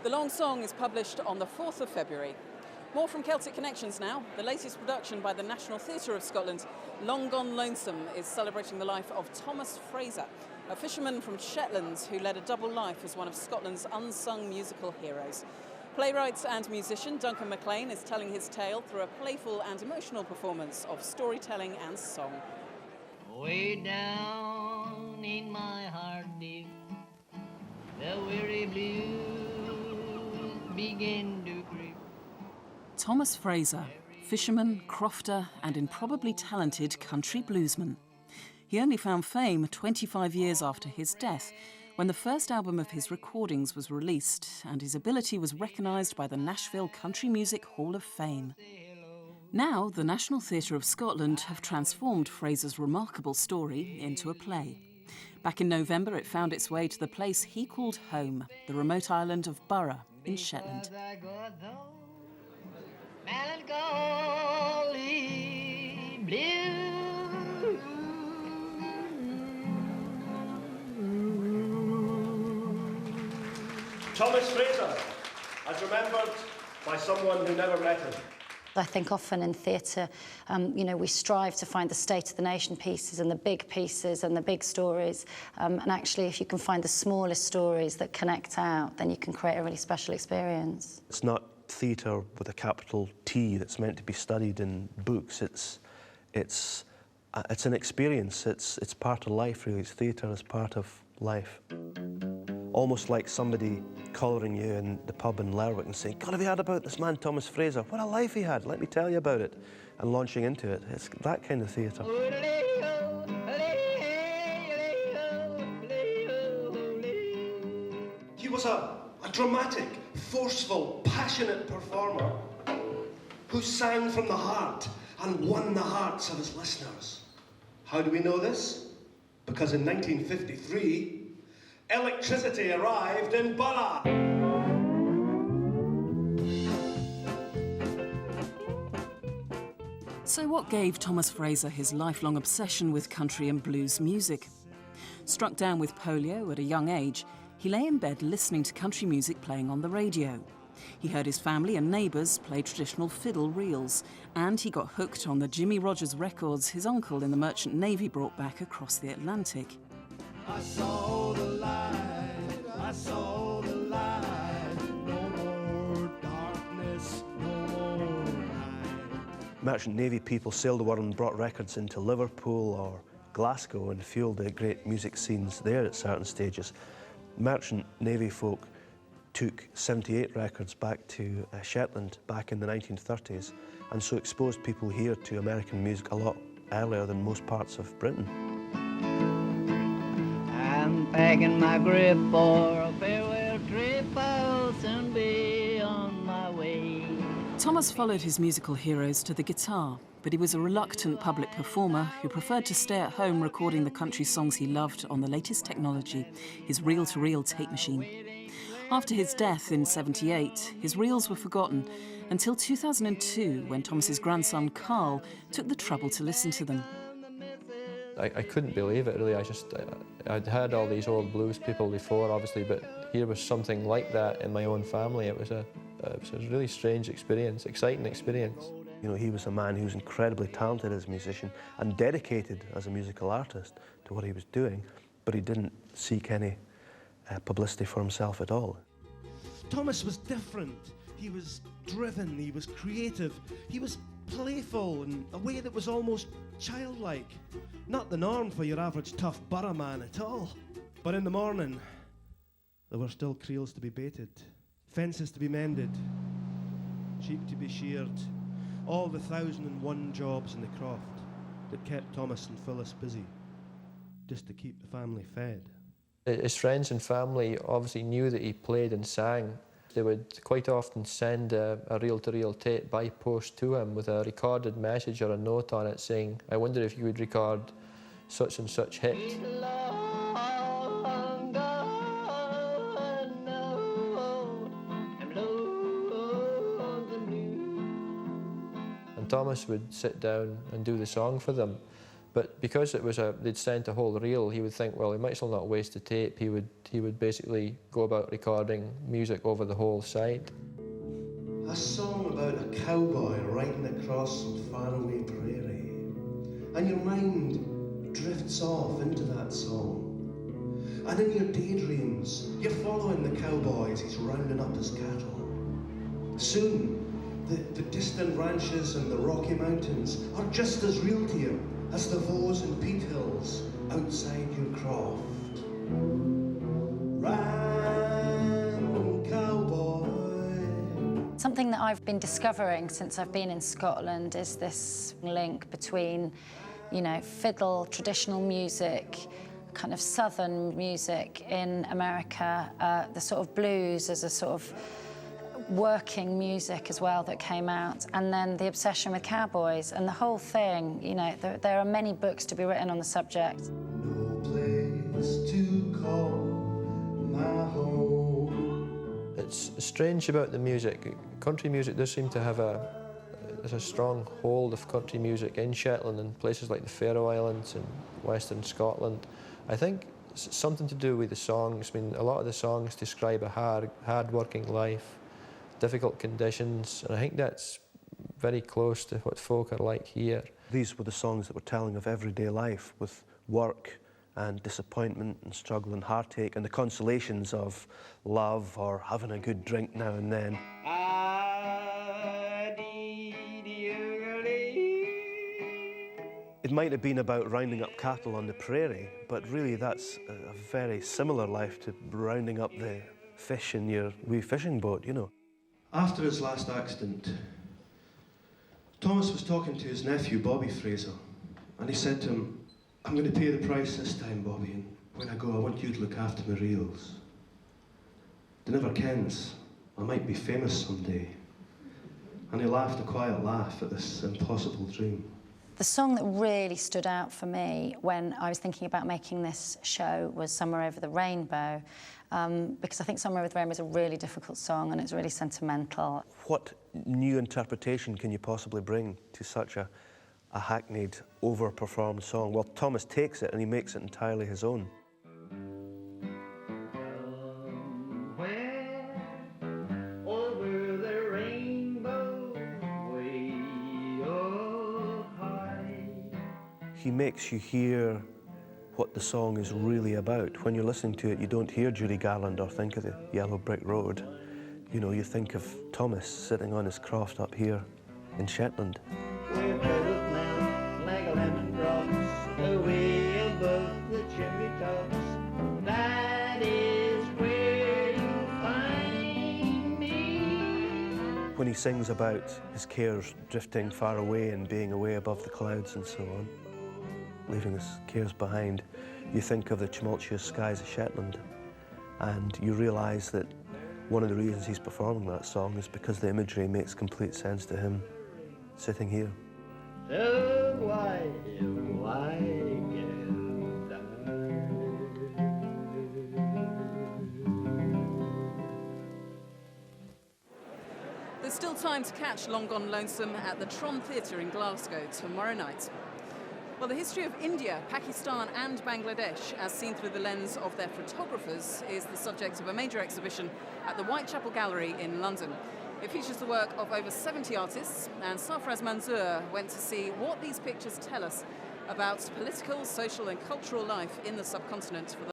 The long song is published on the 4th of February. More from Celtic Connections now. The latest production by the National Theatre of Scotland, Long Gone Lonesome, is celebrating the life of Thomas Fraser, a fisherman from Shetlands who led a double life as one of Scotland's unsung musical heroes. Playwright and musician Duncan MacLean is telling his tale through a playful and emotional performance of storytelling and song. Way down in my heart, dear, the weary blues begin to creep. Thomas Fraser, fisherman, crofter and improbably talented country bluesman. He only found fame 25 years after his death, when the first album of his recordings was released and his ability was recognised by the Nashville Country Music Hall of Fame. Now, the National Theatre of Scotland have transformed Fraser's remarkable story into a play. Back in November, it found its way to the place he called home, the remote island of Burra in Shetland. Melancholy blue. Thomas Fraser, as remembered by someone who never met him. I think often in theatre, we strive to find the state of the nation pieces and the big pieces and the big stories. And actually, if you can find the smallest stories that connect out, then you can create a really special experience. It's not theatre with a capital T that's meant to be studied in books. It's an experience. It's part of life, really. It's theatre as part of life. Almost like somebody collaring you in the pub in Lerwick and saying, God, have you heard about this man, Thomas Fraser? What a life he had, let me tell you about it. And launching into it. It's that kind of theatre. He was a dramatic, forceful, passionate performer who sang from the heart and won the hearts of his listeners. How do we know this? Because in 1953, electricity arrived in Burra. So what gave Thomas Fraser his lifelong obsession with country and blues music? Struck down with polio at a young age, he lay in bed listening to country music playing on the radio. He heard his family and neighbours play traditional fiddle reels, and he got hooked on the Jimmy Rogers records his uncle in the Merchant Navy brought back across the Atlantic. I saw the light, I saw the light, no more darkness, no more night. Merchant Navy people sailed the world and brought records into Liverpool or Glasgow and fueled the great music scenes there at certain stages. Merchant Navy folk took 78 records back to Shetland back in the 1930s, and so exposed people here to American music a lot earlier than most parts of Britain. I'm packing my grip for a farewell trip. I'll soon be on my way. Thomas followed his musical heroes to the guitar, but he was a reluctant public performer who preferred to stay at home recording the country songs he loved on the latest technology, his reel-to-reel tape machine. After his death in '78, his reels were forgotten until 2002, when Thomas's grandson Carl took the trouble to listen to them. I couldn't believe it, really. I'd heard all these old blues people before, obviously, but here was something like that in my own family. It was a really strange experience, exciting experience. You know, he was a man who was incredibly talented as a musician and dedicated as a musical artist to what he was doing, but he didn't seek any publicity for himself at all. Thomas was different. He was driven, he was creative, he was playful in a way that was almost childlike. Not the norm for your average tough Burra man at all. But in the morning, there were still creels to be baited, fences to be mended, sheep to be sheared, all the 1,001 jobs in the croft that kept Thomas and Phyllis busy, just to keep the family fed. His friends and family obviously knew that he played and sang. They would quite often send a reel-to-reel tape by post to him with a recorded message or a note on it saying, I wonder if you would record such and such hit. And Thomas would sit down and do the song for them. But because it was they'd sent a whole reel, he would think, well, he might as well not waste the tape. He would basically go about recording music over the whole side. A song about a cowboy riding across some faraway prairie, and your mind drifts off into that song. And in your daydreams, you're following the cowboy as he's rounding up his cattle. Soon, the distant ranches and the Rocky Mountains are just as real to you as the Vaux and Peat Hills outside your croft. Ride, cowboy. Something that I've been discovering since I've been in Scotland is this link between, you know, fiddle, traditional music, kind of southern music in America, the sort of blues as a sort of working music as well that came out, and then the obsession with cowboys and the whole thing. You know, there are many books to be written on the subject. No place to call my home. It's strange about the music. Country music does seem to have there's a strong hold of country music in Shetland and places like the Faroe Islands and Western Scotland. I think it's something to do with the songs. I mean, a lot of the songs describe a hard-working life, difficult conditions, and I think that's very close to what folk are like here. These were the songs that were telling of everyday life, with work and disappointment and struggle and heartache and the consolations of love or having a good drink now and then. It might have been about rounding up cattle on the prairie, but really that's a very similar life to rounding up the fish in your wee fishing boat, you know. After his last accident, Thomas was talking to his nephew, Bobby Fraser, and he said to him, "I'm going to pay the price this time, Bobby, and when I go, I want you to look after my reels. They never kens, I might be famous someday." And he laughed a quiet laugh at this impossible dream. The song that really stood out for me when I was thinking about making this show was Somewhere Over the Rainbow, because I think Somewhere Over the Rainbow is a really difficult song and it's really sentimental. What new interpretation can you possibly bring to such a hackneyed, over-performed song? Well, Thomas takes it and he makes it entirely his own. He makes you hear what the song is really about. When you're listening to it, you don't hear Judy Garland or think of the yellow brick road. You know, you think of Thomas sitting on his croft up here in Shetland. We're both men like lemon drops away above the chimney tops. That is where you'll find me. When he sings about his cares drifting far away and being away above the clouds and so on, leaving his cares behind, you think of the tumultuous skies of Shetland, and you realise that one of the reasons he's performing that song is because the imagery makes complete sense to him sitting here. So why get There's still time to catch Long Gone Lonesome at the Tron Theatre in Glasgow tomorrow night. Well, the history of India, Pakistan and Bangladesh, as seen through the lens of their photographers, is the subject of a major exhibition at the Whitechapel Gallery in London. It features the work of over 70 artists, and Sarfraz Manzoor went to see what these pictures tell us about political, social and cultural life in the subcontinent for the